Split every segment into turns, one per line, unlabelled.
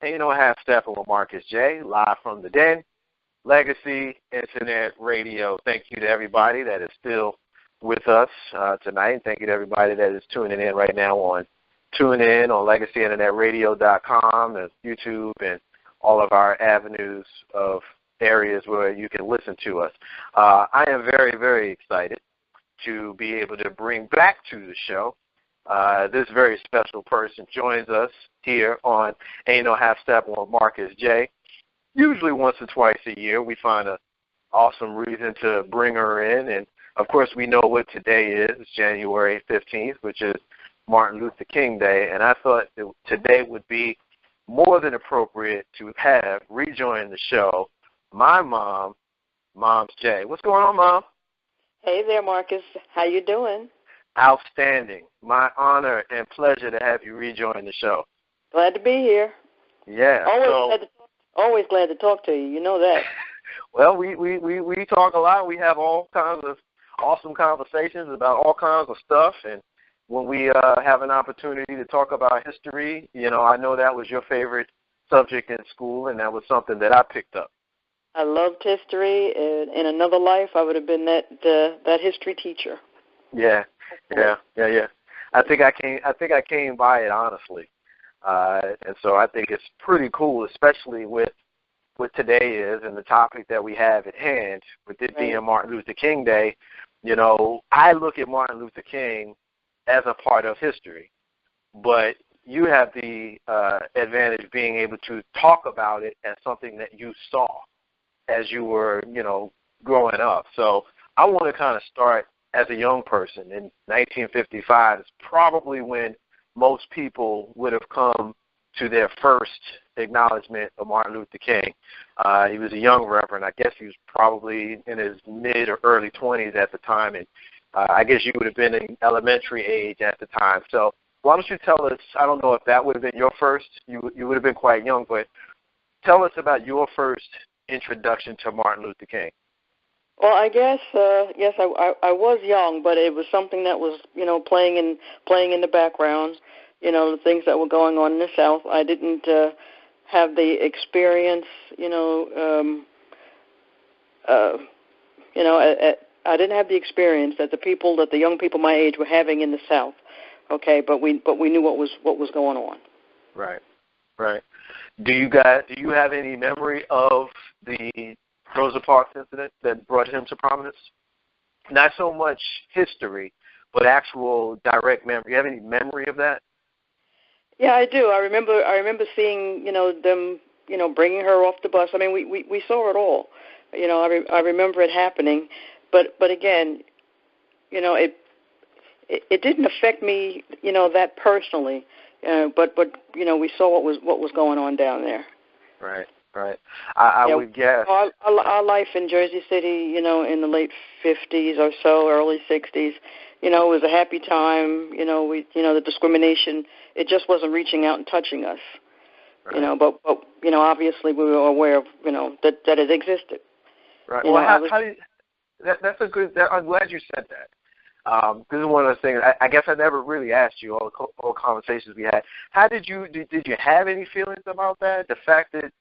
Ain't No Half Stepping with Marcus J, live from the Den, Legacy Internet Radio. Thank you to everybody that is still with us tonight. Thank you to everybody that is tuning in right now on TuneIn, on legacyinternetradio.com, and YouTube, and all of our avenues of areas where you can listen to us. I am very, very excited to be able to bring back to the show this very special person. Joins us here on Ain't No Half Step with Marcus J. Usually once or twice a year we find an awesome reason to bring her in, and of course we know what today is. It's January 15th, which is Martin Luther King Day, and I thought that today would be more than appropriate to have rejoin the show my mom, Mom's J. What's going on, Mom?
Hey there, Marcus. How you doing?
Outstanding. My honor and pleasure to have you rejoin the show.
Glad to be here.
Yeah.
Always glad to talk to you. You know that.
Well, we talk a lot. We have all kinds of awesome conversations about all kinds of stuff, and when we have an opportunity to talk about history, you know, I know that was your favorite subject in school, and that was something that I picked up.
I loved history. In another life, I would have been that history teacher.
Yeah. I think I came by it honestly, and so I think it's pretty cool, especially with what today is and the topic that we have at hand, with it being Martin Luther King Day. You know, I look at Martin Luther King as a part of history, but you have the advantage of being able to talk about it as something that you saw as you were, you know, growing up. So I want to kind of start as a young person. In 1955 is probably when most people would have come to their first acknowledgement of Martin Luther King. He was a young reverend. I guess he was probably in his mid or early 20s at the time, and I guess you would have been in elementary age at the time. So why don't you tell us, I don't know if that would have been your first, you would have been quite young, but tell us about your first introduction to Martin Luther King.
Well, I guess yes, I was young, but it was something that was, you know, playing in the background. You know, the things that were going on in the South. I didn't have the experience. I didn't have the experience that the young people my age were having in the South. Okay, but we knew what was going on.
Right. Do you have any memory of the Rosa Parks incident that brought him to prominence? Not so much history, but actual direct memory. Do you have any memory of that?
Yeah, I do. I remember seeing, you know, them, you know, bringing her off the bus. I mean, we saw it all. You know, I remember it happening, but again, you know, it didn't affect me, you know, that personally. But you know, we saw what was going on down there.
Right. I would guess
our life in Jersey City, you know, in the late 50s or so, early 60s, you know, it was a happy time. You know, the discrimination, it just wasn't reaching out and touching us. Right. You know, but you know, obviously we were aware of, you know, that it existed.
Right. That's a good. I'm glad you said that. This is one of those things. I guess I never really asked you all conversations we had. How did you have any feelings about that? The fact that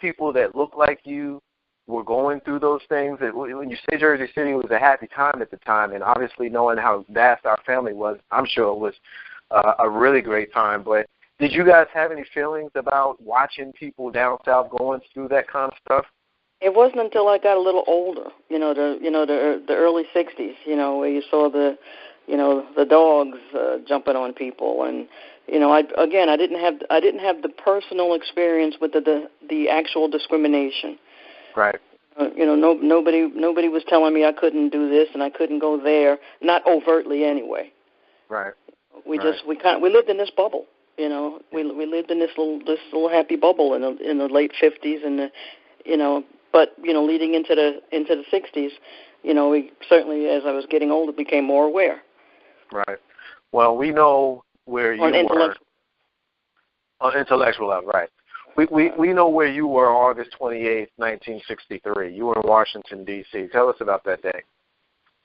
people that look like you were going through those things. When you say Jersey City was a happy time at the time, and obviously knowing how vast our family was, I'm sure it was a really great time. But did you guys have any feelings about watching people down south going through that kind of stuff?
It wasn't until I got a little older, the early 60s, where you saw the dogs jumping on people, and I didn't have the personal experience with the actual discrimination.
Right.
Nobody was telling me I couldn't do this and I couldn't go there, not overtly anyway.
Right.
We lived in this bubble, We lived in this little happy bubble in the late 50s and but leading into the 60s, we certainly, as I was getting older, became more aware.
Right. Well, we know where you were on intellectual level, right? We know where you were August 28th, 1963. You were in Washington, D.C. Tell us about that day.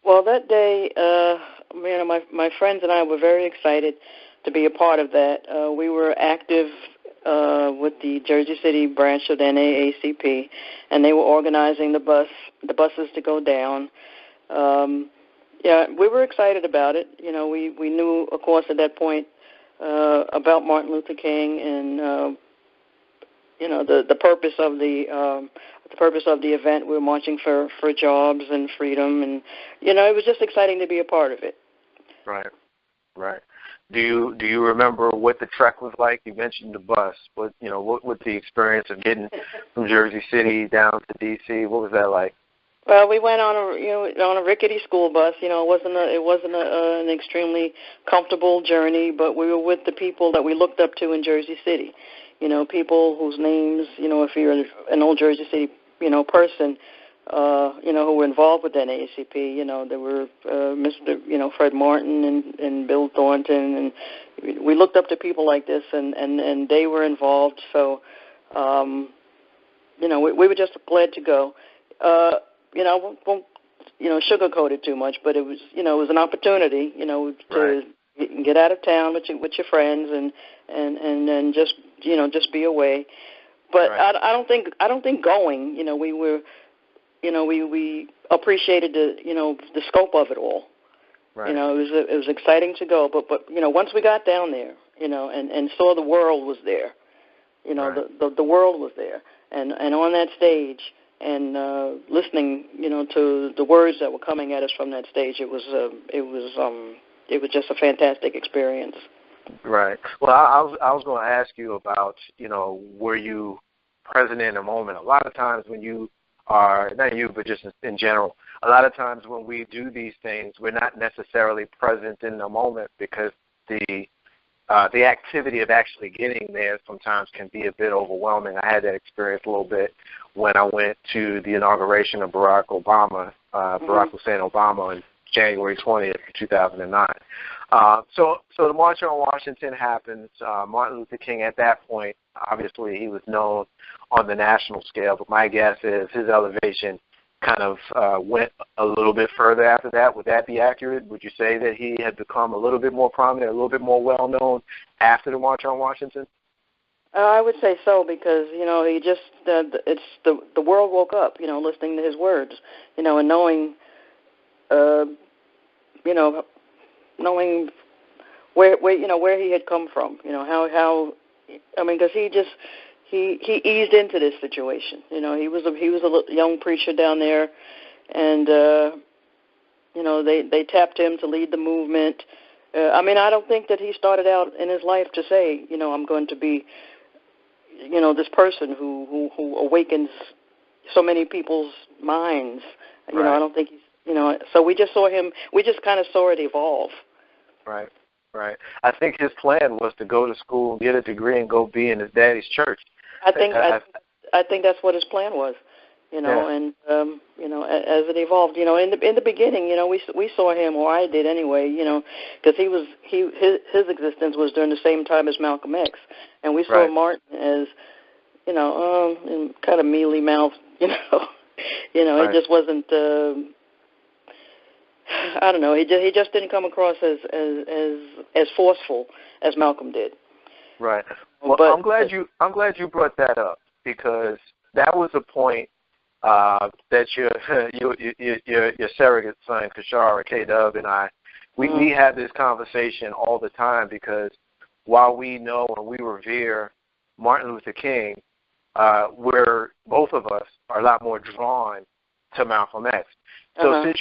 Well, that day, my friends and I were very excited to be a part of that. We were active with the Jersey City branch of the NAACP, and they were organizing the buses to go down. Yeah, we were excited about it. You know, we knew, of course, at that point about Martin Luther King and you know, the purpose of the event. We were marching for jobs and freedom, and you know, it was just exciting to be a part of it.
Right, right. Do you remember what the trek was like? You mentioned the bus, but you know, what the experience of getting from Jersey City down to D.C. What was that like?
Well, we went on a rickety school bus. You know, it wasn't an extremely comfortable journey, but we were with the people that we looked up to in Jersey City. You know, people whose names, you know, if you're an old Jersey City, you know, person, you know, who were involved with NAACP, you know, there were Mr. You know, Fred Martin and Bill Thornton, and we looked up to people like this, and they were involved. So, you know, we were just glad to go. You know, I won't you know, sugarcoat it too much, but it was, you know, it was an opportunity, you know, to get out of town with your friends and just, you know, just be away. But I don't think going, you know, we were, you know, we appreciated the scope of it all. Right. You know, it was exciting to go, but you know, once we got down there, you know, and saw the world was there, you know, the world was there, and on that stage, and listening, you know, to the words that were coming at us from that stage, it was just a fantastic experience.
Right. Well, I was going to ask you about, you know, were you present in a moment? A lot of times when you are, not you, but just in general, a lot of times when we do these things, we're not necessarily present in the moment because the activity of actually getting there sometimes can be a bit overwhelming. I had that experience a little bit when I went to the inauguration of Barack Hussein Obama on January 20th, 2009. So the March on Washington happens. Martin Luther King, at that point, obviously he was known on the national scale, but my guess is his elevation kind of went a little bit further after that. Would that be accurate? Would you say that he had become a little bit more prominent, a little bit more well-known after the March on Washington?
I would say so, because, you know, he just, it's the world woke up, you know, listening to his words, you know, and knowing, you know, knowing where he had come from, you know, how I mean, because he eased into this situation. You know, he was a young preacher down there, and you know, they tapped him to lead the movement. I mean, I don't think that he started out in his life to say, you know, I'm going to be, you know, this person who awakens so many people's minds. You know, I don't think he's, you know. So we just kind of saw it evolve. Right.
Right. I think his plan was to go to school, get a degree, and go be in his daddy's church.
I think that's what his plan was, you know, and you know, as it evolved, you know, in the beginning, you know, we saw him, or I did anyway, you know, because his existence was during the same time as Malcolm X, and we saw Martin as, you know, kind of mealy mouthed, you know, it just wasn't. I don't know. He just didn't come across as forceful as Malcolm did.
Right. Well, but I'm glad you brought that up, because that was a point that your surrogate son Kashara, K-Dub, and I, we have this conversation all the time, because while we know and we revere Martin Luther King, we're both of us are a lot more drawn to Malcolm X. So I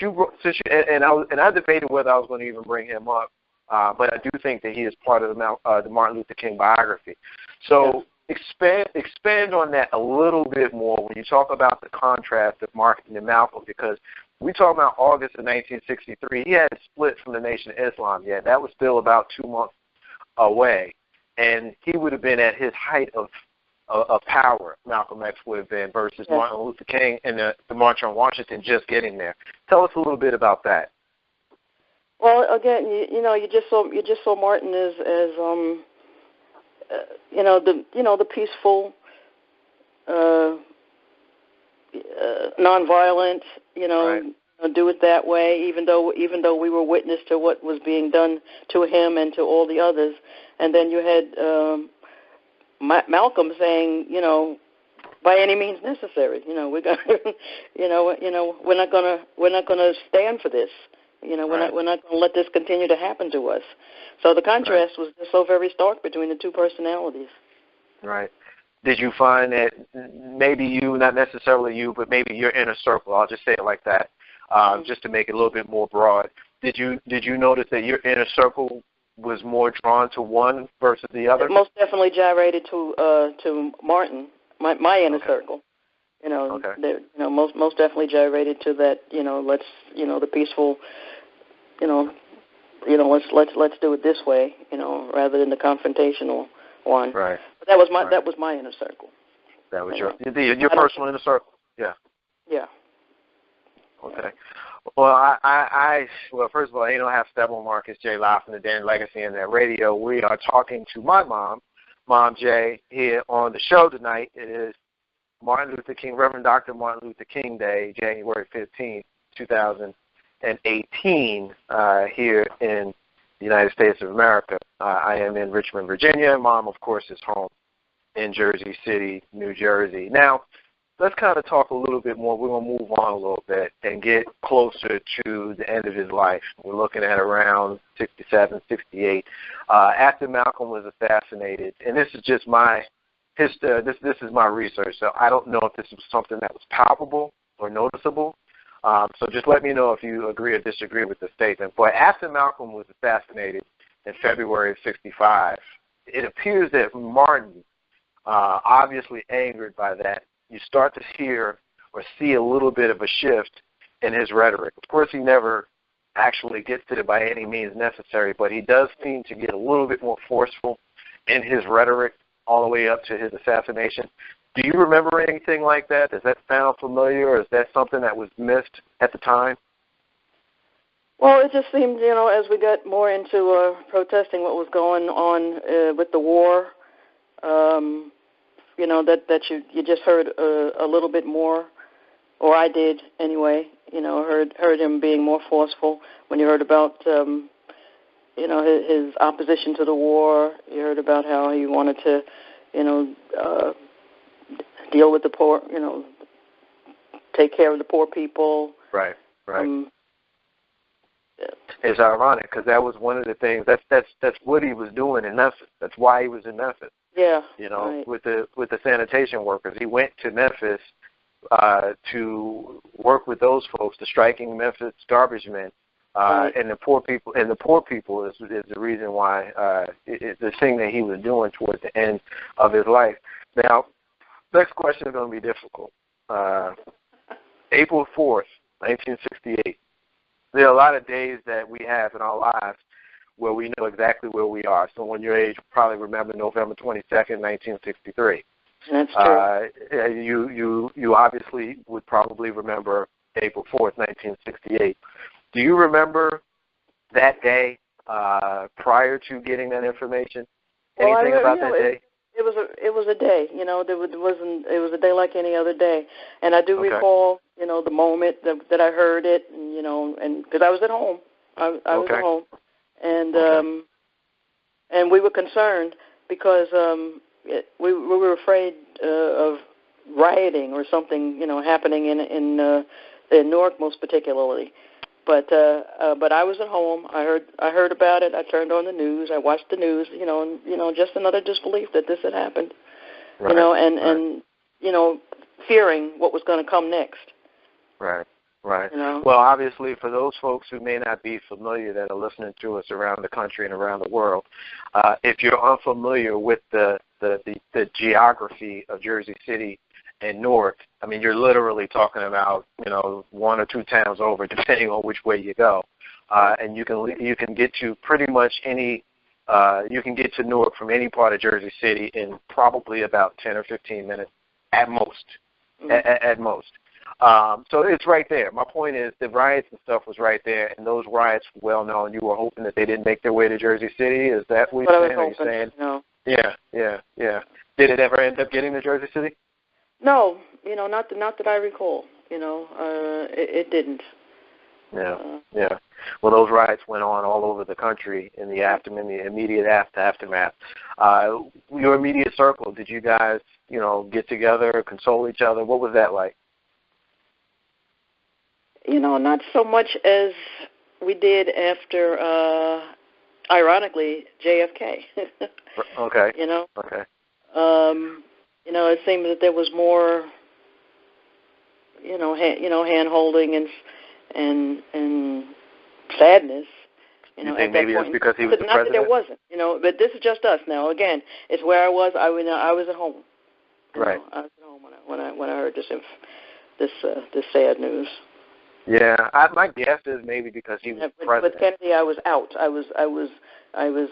debated whether I was going to even bring him up, but I do think that he is part of the Martin Luther King biography. So expand on that a little bit more when you talk about the contrast of Martin and Malcolm, because we talk about August of 1963. He hadn't split from the Nation of Islam yet. That was still about 2 months away, and he would have been at his height of power, Malcolm X would have been, versus Martin Luther King and the March on Washington just getting there. Tell us a little bit about that.
Well, again, you just saw Martin as the peaceful, nonviolent, do it that way, even though we were witness to what was being done to him and to all the others. And then you had Malcolm saying, by any means necessary, we're going, we're not gonna stand for this. We're not going to let this continue to happen to us. So the contrast was just so very stark between the two personalities.
Right. Did you find that maybe you, not necessarily you, but maybe your inner circle, I'll just say it like that, just to make it a little bit more broad, did you notice that your inner circle was more drawn to one versus the other?
It most definitely gyrated to Martin, my inner circle. Most definitely gyrated to that. Let's the peaceful. Let's do it this way. Rather than the confrontational one.
Right.
But that was my inner circle.
That was your personal inner circle. Yeah.
Yeah.
Okay. Well, well, first of all, I don't have Stephen Marcus J. Live from the Dan Legacy and that radio. We are talking to my mom, Mom J, here on the show tonight. It is Martin Luther King, Reverend Dr. Martin Luther King Day, January 15th, 2018, here in the United States of America. I am in Richmond, Virginia. Mom, of course, is home in Jersey City, New Jersey. Now, let's kind of talk a little bit more. We're going to move on a little bit and get closer to the end of his life. We're looking at around 67, 68. After Malcolm was assassinated, and this is just my history, this is my research, so I don't know if this was something that was palpable or noticeable. So just let me know if you agree or disagree with the statement. But after Malcolm was assassinated in February of 65, it appears that Martin, obviously angered by that, you start to hear or see a little bit of a shift in his rhetoric. Of course, he never actually gets to it by any means necessary, but he does seem to get a little bit more forceful in his rhetoric all the way up to his assassination. Do you remember anything like that? Does that sound familiar, or is that something that was missed at the time?
Well, it just seemed, as we got more into protesting what was going on with the war, that you just heard a little bit more, or I did anyway. Heard him being more forceful when you heard about his opposition to the war. You heard about how he wanted to deal with the poor, take care of the poor people.
Right. It's ironic because that was one of the things. That's what he was doing in Memphis. That's why he was in Memphis.
Yeah.
With the sanitation workers, he went to Memphis to work with those folks, the striking Memphis garbage men, and the poor people. And the poor people is the reason why it's the thing that he was doing towards the end of his life. Now, next question is going to be difficult. April 4th, 1968. There are a lot of days that we have in our lives where we know exactly where we are. Someone your age will probably remember November 22nd, 1963.
That's true.
You obviously would probably remember April 4th, 1968. Do you remember that day prior to getting that information? Anything about that day?
It was a day. It was a day like any other day, and I do recall the moment that I heard it, and because I was at home, I was at home, and we were concerned because we were afraid of rioting or something happening in Newark most particularly. But I was at home. I heard about it. I turned on the news. I watched the news. And just another disbelief that this had happened.
Right.
And fearing what was going to come next.
Right. Well, obviously, for those folks who may not be familiar that are listening to us around the country and around the world, if you're unfamiliar with the geography of Jersey City and Newark, I mean, you're literally talking about, one or two towns over, depending on which way you go. And you can get to pretty much any, you can get to Newark from any part of Jersey City in probably about 10 or 15 minutes at most, at most. So it's right there. My point is the riots and stuff was right there, and those riots were well known. You were hoping that they didn't make their way to Jersey City? Is that what you're saying?
Are you saying? No.
Yeah. Did it ever end up getting to Jersey City?
No, not that I recall. It didn't.
Yeah. Well, those riots went on all over the country in the immediate aftermath. Your immediate circle, did you guys, get together, console each other? What was that like?
Not so much as we did after, ironically, JFK.
Okay.
Okay. It seemed that there was more, hand holding and sadness.
You think maybe it's because he was the president?
Not that there wasn't, but this is just us now. Again, it's where I was. I was at home.
Right.
I was at home when I heard this sad news.
Yeah, my guess is maybe because he was president.
With Kennedy, I was out. I was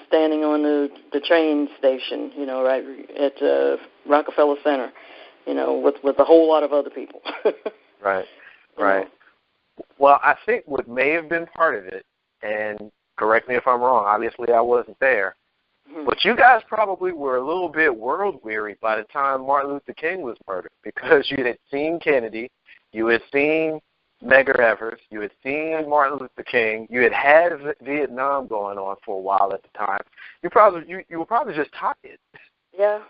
standing on the train station, right at Rockefeller Center, with a whole lot of other people.
Right. Well, I think what may have been part of it, and correct me if I'm wrong, obviously I wasn't there, but you guys probably were a little bit world-weary by the time Martin Luther King was murdered, because you had seen Kennedy, you had seen Medgar Evers, you had seen Martin Luther King, you had Vietnam going on for a while at the time. You were probably just tired.
Yeah.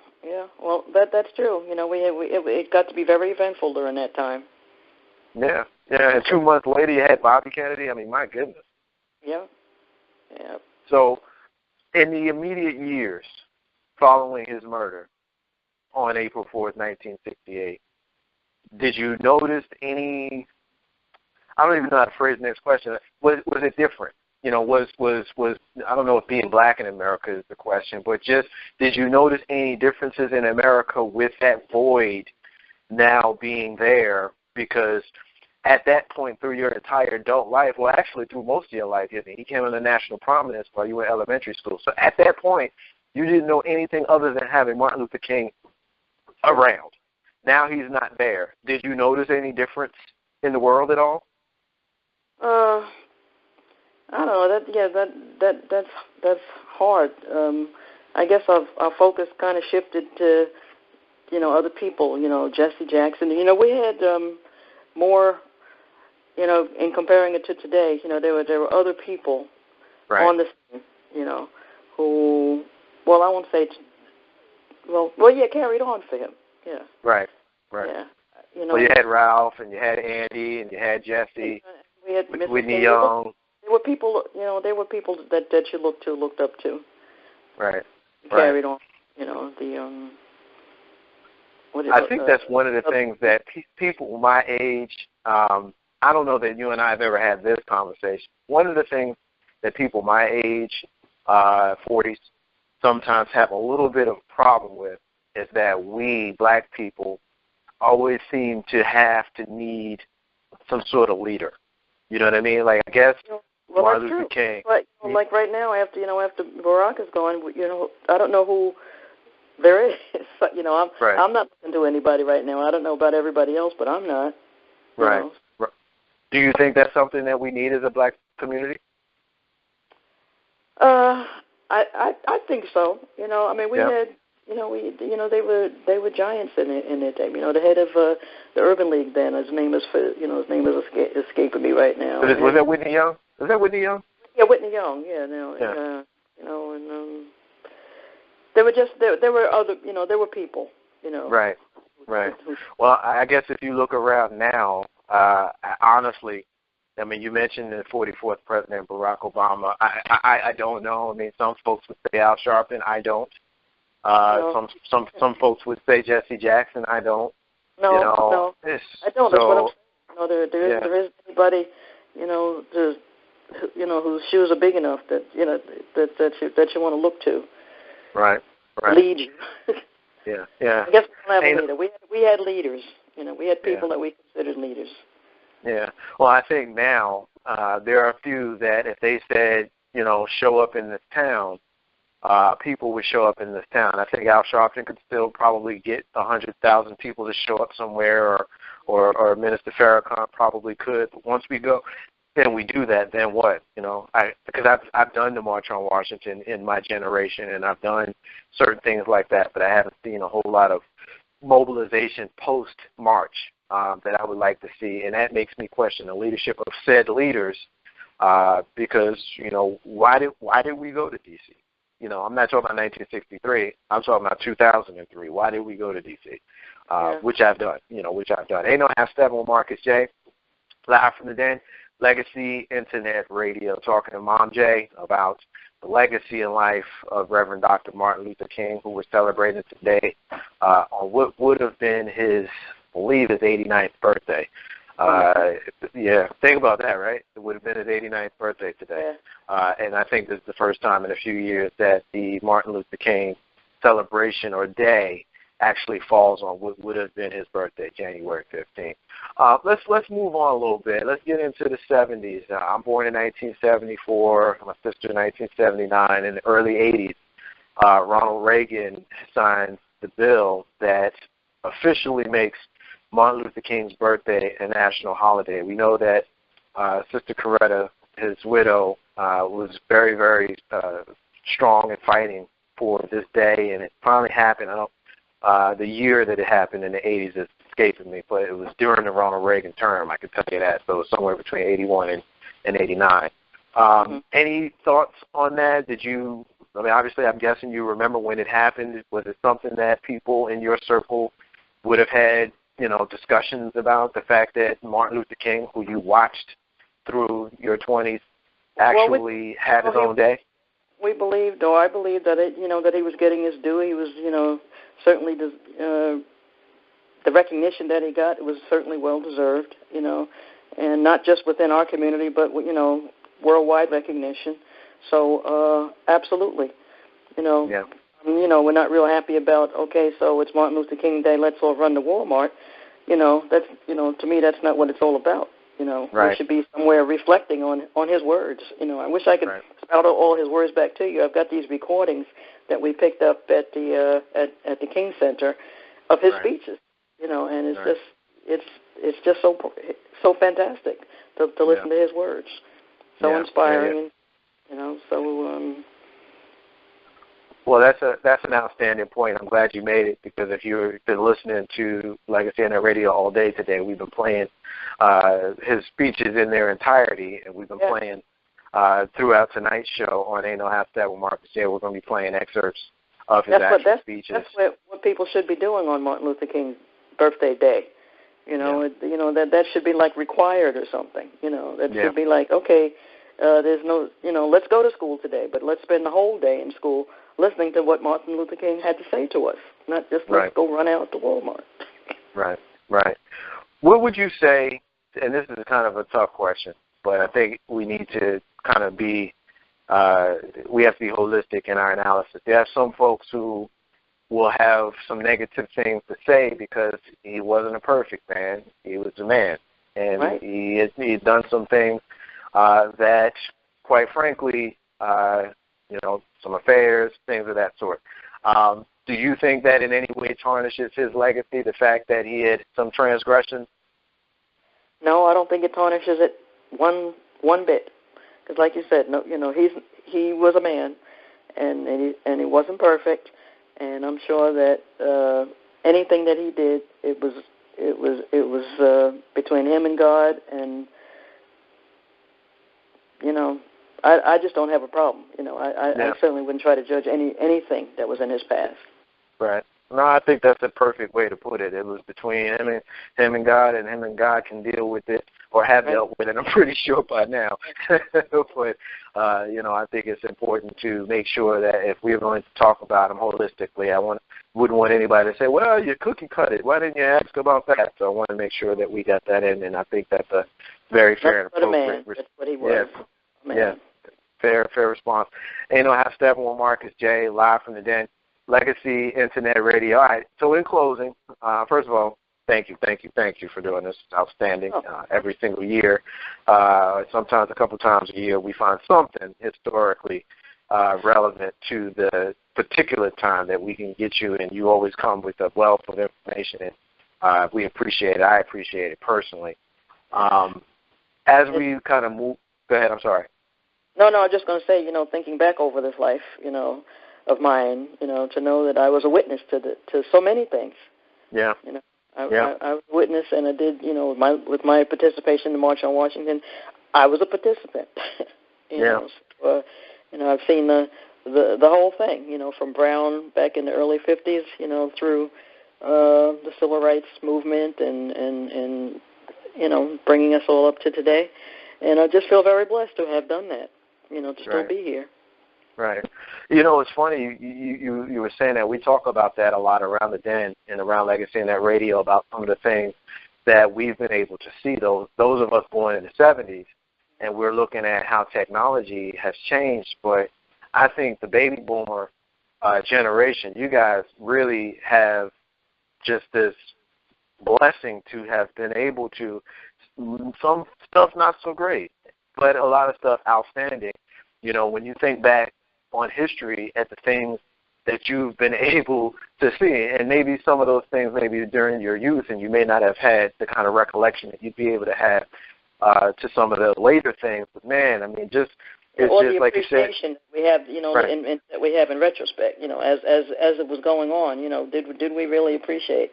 Well, that's true. It got to be very eventful during that time.
Yeah. And 2 months later, you had Bobby Kennedy. I mean, my goodness.
Yeah.
So, in the immediate years following his murder on April 4th, 1968, did you notice any? I don't even know how to phrase the next question. Was it different? Was I don't know if being black in America is the question, but just did you notice any differences in America with that void now being there? Because at that point through your entire adult life, well, actually through most of your life, he came into national prominence while you were in elementary school. So at that point, you didn't know anything other than having Martin Luther King around. Now he's not there. Did you notice any difference in the world at all?
I don't know. That's hard. I guess our focus kind of shifted to, other people. Jesse Jackson. We had more. In comparing it to today, there were other people on the scene. Who, well, I won't say. Carried on for him. Yeah.
Right.
Yeah.
Well, you had Ralph, and you had Andy, and you had Jesse.
We had
Whitney Young.
There were people, that you looked up to.
Right.
Carried on,
I think that's one of the things that people my age, I don't know that you and I have ever had this conversation. One of the things that people my age, 40s, sometimes have a little bit of problem with is that we, black people, always seem to have to need some sort of leader. You know what I mean? Like, I guess Martin Luther King.
Like right now, after Barack is gone, I don't know who there is. I'm not listening to anybody right now. I don't know about everybody else, but I'm not.
Right. Do you think that's something that we need as a black community?
I think so. We had. They were giants in their time. The head of the Urban League then, his name is escaping me right now.
Was that Whitney Young? Was that Whitney Young?
Yeah, Whitney Young. Yeah, there were people.
Right. Well, I guess if you look around now, honestly, you mentioned the 44th President Barack Obama. I don't know. Some folks would say Al Sharpton. I don't. Some folks would say Jesse Jackson. I don't.
No, I don't. That's what I'm saying. There isn't anybody, whose shoes are big enough that that you want to look to.
Right.
Lead you.
Yeah.
I guess we don't have a leader. We had leaders. We had people that we considered leaders.
Yeah. Well, I think now there are a few that if they said, show up in this town, people would show up in this town. I think Al Sharpton could still probably get 100,000 people to show up somewhere, or Minister Farrakhan probably could. But once we go, then we do that. Then what? Because I've done the March on Washington in my generation, and I've done certain things like that, but I haven't seen a whole lot of mobilization post March that I would like to see, and that makes me question the leadership of said leaders because, why did we go to D.C.? I'm not talking about 1963. I'm talking about 2003. Why did we go to D.C.? Which I've done. Ain't no half step on Marcus J. Live from the Den, Legacy Internet Radio, talking to Mom J about the legacy and life of Reverend Dr. Martin Luther King, who we're celebrating today on what would have been his 89th birthday. Think about that, right? It would have been his 89th birthday today. And I think this is the first time in a few years that the Martin Luther King celebration or day actually falls on what would have been his birthday, January 15th. Let's move on a little bit. Let's get into the 70s. I'm born in 1974, my sister in 1979. In the early 80s, Ronald Reagan signed the bill that officially makes Martin Luther King's birthday a national holiday. We know that Sister Coretta, his widow, was very, very strong in fighting for this day, and it finally happened. The year that it happened in the 80s is escaping me, but it was during the Ronald Reagan term, I can tell you that. So it was somewhere between 81 and 89. Any thoughts on that? Obviously I'm guessing you remember when it happened. Was it something that people in your circle would have had, discussions about, the fact that Martin Luther King, who you watched through your 20s, actually had his own day?
I believed that that he was getting his due. He was, certainly the recognition that he got, it was certainly well deserved, and not just within our community, but worldwide recognition. So absolutely, we're not real happy about, so it's Martin Luther King Day, let's all run to Walmart. That's to me that's not what it's all about.
Right.
We should be somewhere reflecting on his words. I wish I could spout all his words back to you. I've got these recordings that we picked up at the at the King Center of his speeches. And it's just so fantastic to listen to his words. So inspiring.
Well, that's an outstanding point. I'm glad you made it, because if you've been listening to Legacy Internet Radio all day today, we've been playing his speeches in their entirety, and we've been playing throughout tonight's show on Ain't No Half Step with Marcus J. We're going to be playing excerpts of his speeches.
That's what people should be doing on Martin Luther King's birthday day. That should be like required or something. That should be like, there's no, let's go to school today, but let's spend the whole day in school listening to what Martin Luther King had to say to us, not just let's go run out to Walmart.
Right. What would you say, and this is kind of a tough question, but I think we need to kind of we have to be holistic in our analysis. There are some folks who will have some negative things to say because he wasn't a perfect man. He was a man, and he done some things that, quite frankly, some affairs, things of that sort. Do you think that in any way tarnishes his legacy, the fact that he had some transgressions?
No, I don't think it tarnishes it one bit. Because, like you said, he was a man, and he wasn't perfect. And I'm sure that anything that he did, it was between him and God. And I just don't have a problem. I certainly wouldn't try to judge anything that was in his past.
Right. No, I think that's a perfect way to put it. It was between him and God, and him and God can deal with it or have dealt with it, I'm pretty sure by now. But, I think it's important to make sure that if we're going to talk about him holistically, wouldn't want anybody to say, well, you cookie cut it. Why didn't you ask about that? So I want to make sure that we got that in, and I think that's a very fair and appropriate response.
That's what he was.
Yeah. Fair response. Ain't No Half Step with Marcus J. Live from the Den, Legacy Internet Radio. All right, so in closing, first of all, thank you for doing this. It's outstanding. Every single year, sometimes a couple times a year, we find something historically relevant to the particular time that we can get you, and you always come with a wealth of information, and we appreciate it. I appreciate it personally. As we kind of move, go ahead, I'm sorry.
No, I was just going to say, thinking back over this life, of mine, to know that I was a witness to so many things. Yeah. I was a witness, and I did, with my participation in the March on Washington. I was a participant. I've seen the whole thing, from Brown back in the early 50s, through the civil rights movement and bringing us all up to today. And I just feel very blessed to have done that, to still be here.
Right. It's funny, you were saying that we talk about that a lot around the Den and around Legacy and that radio about some of the things that we've been able to see, those of us born in the 70s, and we're looking at how technology has changed. But I think the baby boomer generation, you guys really have just this blessing to have been able to, some stuff not so great, but a lot of stuff outstanding. When you think back on history at the things that you've been able to see, and maybe some of those things maybe during your youth, and you may not have had the kind of recollection that you'd be able to have to some of the later things. But man, I mean, it's just like you said.
We have, that we have in retrospect, as it was going on, did we really appreciate,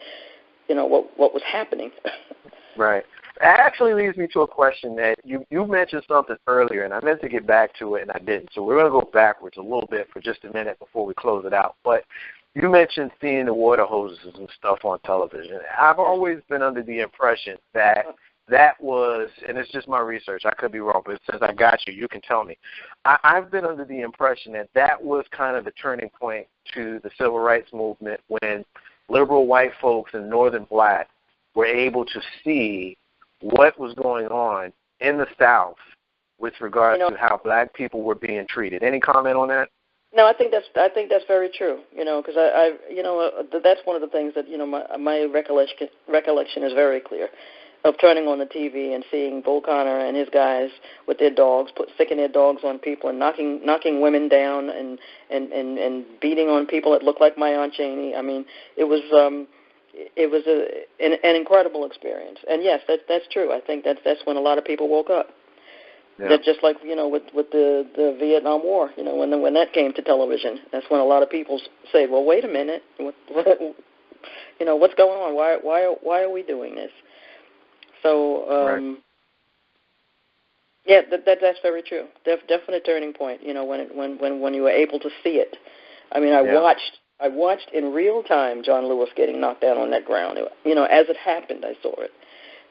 what was happening? Right.
It actually leads me to a question that you mentioned something earlier, and I meant to get back to it, and I didn't. So we're going to go backwards a little bit for just a minute before we close it out. But you mentioned seeing the water hoses and stuff on television. I've always been under the impression that was, and it's just my research, I could be wrong, but since I got you, you can tell me. I've been under the impression that was kind of the turning point to the civil rights movement when liberal white folks and northern black were able to see what was going on in the South with regard to how black people were being treated. Any comment on that?
No, I think that's very true. Because that's one of the things that my recollection is very clear, of turning on the TV and seeing Bull Connor and his guys with their dogs, sticking their dogs on people and knocking women down and beating on people that looked like my Aunt Janie. I mean, it was an incredible experience. And yes, that's true. I think that's when a lot of people woke up. Yeah. That just like with the Vietnam War, when that came to television, that's when a lot of people say, well, wait a minute, what's going on? Why are we doing this? So yeah, that's very true. Definite turning point. When you were able to see it. I mean, I watched in real time John Lewis getting knocked down on that ground. As it happened, I saw it.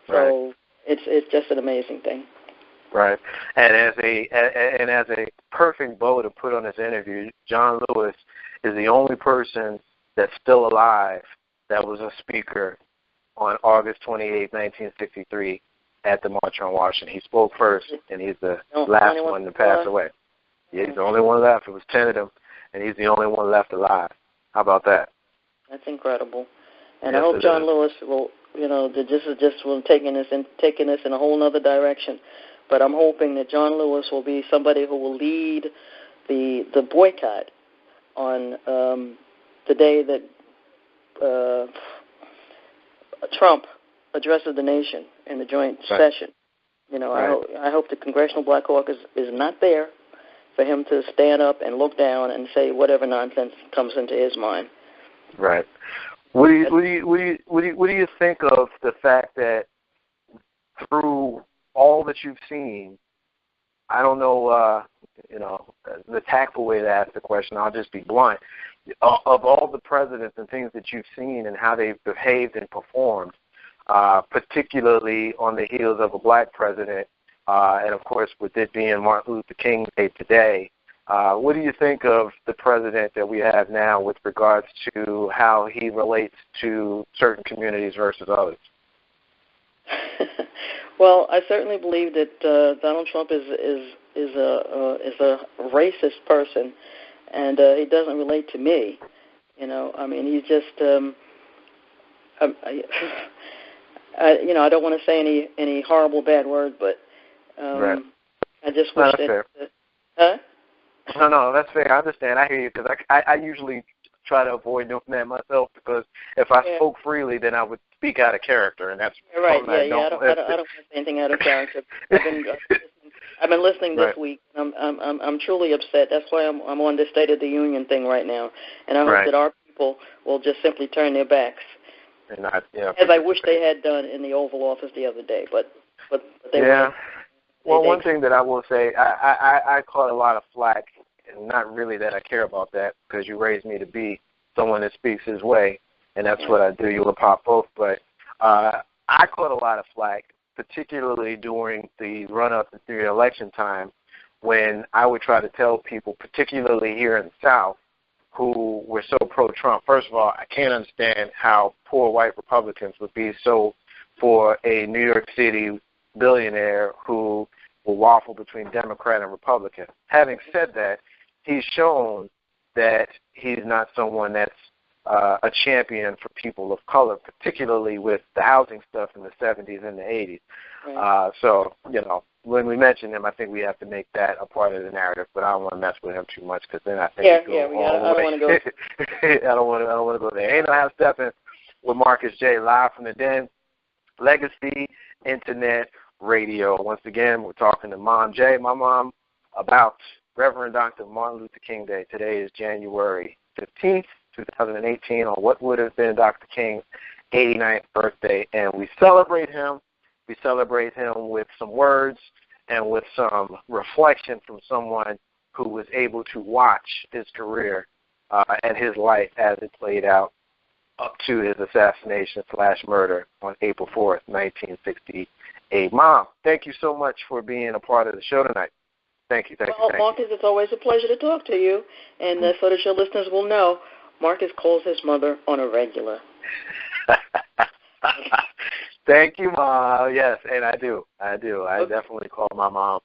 So it's just an amazing thing.
Right. And as a perfect bow to put on this interview, John Lewis is the only person that's still alive that was a speaker on August 28, 1963, at the March on Washington. He spoke first, and he's the last one to pass away. Yeah, he's the only one left. It was 10 of them, and he's the only one left alive. How about that?
That's incredible. And I hope John Lewis will, this is just taking this in a whole other direction. But I'm hoping that John Lewis will be somebody who will lead the boycott on the day that Trump addresses the nation in the joint session. I hope the Congressional Black Caucus is not there for him to stand up and look down and say whatever nonsense comes into his mind.
Right. What do you think of the fact that through all that you've seen, I don't know, the tactful way to ask the question, I'll just be blunt, of all the presidents and things that you've seen and how they've behaved and performed, particularly on the heels of a black president, and of course with it being Martin Luther King Day today, what do you think of the president that we have now with regards to how he relates to certain communities versus others?
Well, I certainly believe that Donald Trump is a racist person, and he doesn't relate to me. I mean, he's just, I don't want to say any horrible bad word, but I just wish that. Huh?
No, that's fair. I understand. I hear you because I usually try to avoid doing that myself because if I spoke freely, then I would speak out of character, and that's
right. I don't want to say anything out of character. I've been listening this week. I'm truly upset. That's why I'm on the State of the Union thing right now, and I hope that our people will just simply turn their backs, as I wish they had done in the Oval Office the other day. But they won't.
Well, one thing that I will say, I caught a lot of flack, and not really that I care about that, because you raised me to be someone that speaks his way, and that's what I do. You and Pop both. But I caught a lot of flack, particularly during the run-up to the election time, when I would try to tell people, particularly here in the South, who were so pro-Trump. First of all, I can't understand how poor white Republicans would be so for a New York City billionaire who will waffle between Democrat and Republican. Having said that, he's shown that he's not someone that's a champion for people of color, particularly with the housing stuff in the 70s and the 80s. Right. So, when we mention him, I think we have to make that a part of the narrative. But I don't want to mess with him too much, because then I think
I don't want to go.
I don't want to go there. Ain't no half stepping with Marcus J. live from the Den, Legacy Internet Radio. Once again, we're talking to Mom J, my mom, about Reverend Dr. Martin Luther King Day. Today is January 15th, 2018, on what would have been Dr. King's 89th birthday, and we celebrate him. We celebrate him with some words and with some reflection from someone who was able to watch his career and his life as it played out up to his assassination/murder on April 4th, 1968. Mom, thank you so much for being a part of the show tonight. Thank you.
Marcus, it's always a pleasure to talk to you, and so that your listeners will know, Marcus calls his mother on a regular.
Thank you, Mom. Yes, and I do. I definitely call my mom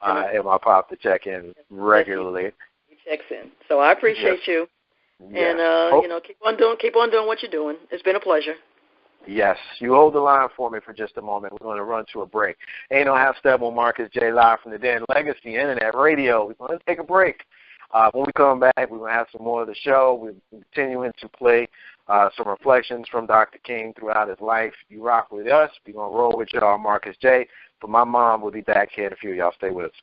and my pop to check in regularly.
He checks in. So I appreciate you.
Yes.
And keep on doing what you're doing. It's been a pleasure.
Yes. You hold the line for me for just a moment. We're going to run to a break. Ain't no half step on Marcus J. live from the Den, Legacy Internet Radio. We're going to take a break. When we come back, we're going to have some more of the show. We're continuing to play some reflections from Dr. King throughout his life. You rock with us. We're going to roll with y'all, Marcus J. But my mom will be back here in a few. Y'all stay with us.